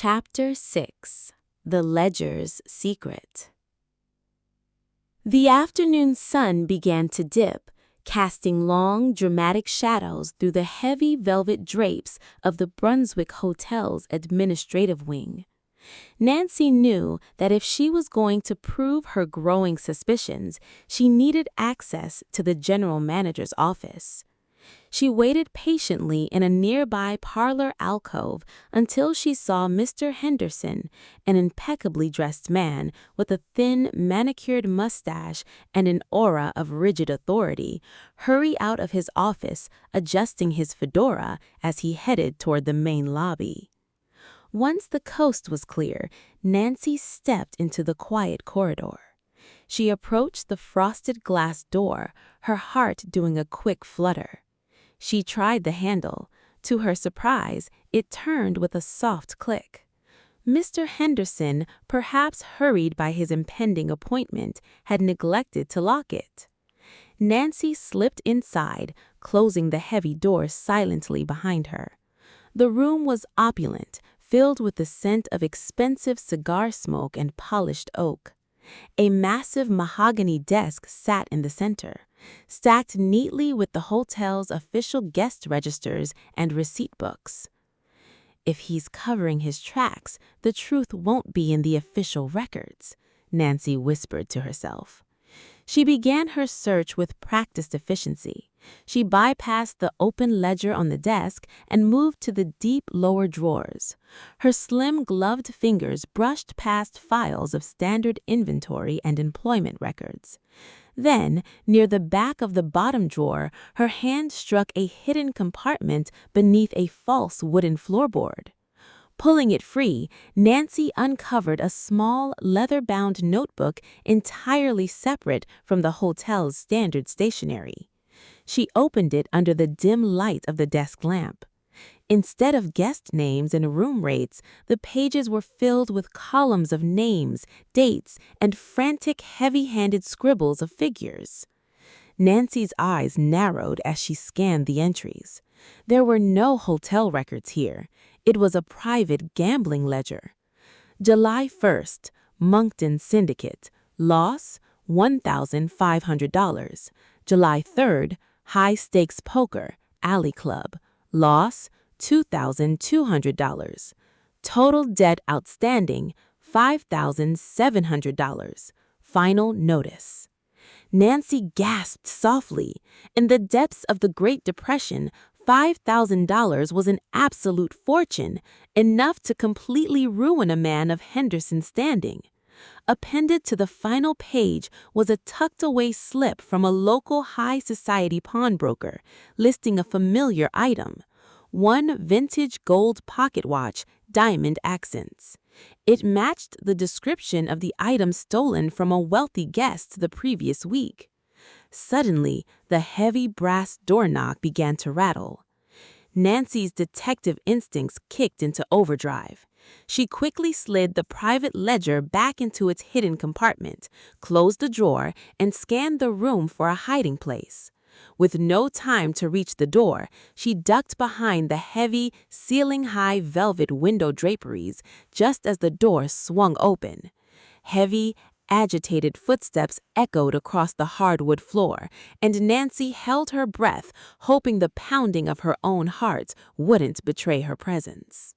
Chapter 6. The Ledger's Secret. The afternoon sun began to dip, casting long, dramatic shadows through the heavy velvet drapes of the Brunswick Hotel's administrative wing. Nancy knew that if she was going to prove her growing suspicions, she needed access to the general manager's office. She waited patiently in a nearby parlor alcove until she saw Mr. Henderson, an impeccably dressed man with a thin, manicured mustache and an aura of rigid authority, hurry out of his office, adjusting his fedora as he headed toward the main lobby. Once the coast was clear, Nancy stepped into the quiet corridor. She approached the frosted glass door, her heart doing a quick flutter. She tried the handle. To her surprise, it turned with a soft click. Mr. Henderson, perhaps hurried by his impending appointment, had neglected to lock it. Nancy slipped inside, closing the heavy door silently behind her. The room was opulent, filled with the scent of expensive cigar smoke and polished oak. A massive mahogany desk sat in the center, stacked neatly with the hotel's official guest registers and receipt books. If he's covering his tracks, the truth won't be in the official records, Nancy whispered to herself. She began her search with practiced efficiency. She bypassed the open ledger on the desk and moved to the deep lower drawers. Her slim gloved fingers brushed past files of standard inventory and employment records. Then, near the back of the bottom drawer, her hand struck a hidden compartment beneath a false wooden floorboard. Pulling it free, Nancy uncovered a small, leather-bound notebook entirely separate from the hotel's standard stationery. She opened it under the dim light of the desk lamp. Instead of guest names and room rates, the pages were filled with columns of names, dates, and frantic, heavy-handed scribbles of figures. Nancy's eyes narrowed as she scanned the entries. There were no hotel records here. It was a private gambling ledger. July 1st, Moncton Syndicate. Loss, $1,500. July 3rd, High Stakes Poker, Alley Club. Loss, $2,200. Total debt outstanding, $5,700. Final notice. Nancy gasped softly. In the depths of the Great Depression, $5,000 was an absolute fortune, enough to completely ruin a man of Henderson's standing. Appended to the final page was a tucked-away slip from a local high society pawnbroker, listing a familiar item: one vintage gold pocket watch, diamond accents. It matched the description of the item stolen from a wealthy guest the previous week. Suddenly, the heavy brass doorknob began to rattle. Nancy's detective instincts kicked into overdrive. She quickly slid the private ledger back into its hidden compartment, closed the drawer, and scanned the room for a hiding place. With no time to reach the door, she ducked behind the heavy, ceiling-high velvet window draperies just as the door swung open. Heavy, agitated footsteps echoed across the hardwood floor, and Nancy held her breath, hoping the pounding of her own heart wouldn't betray her presence.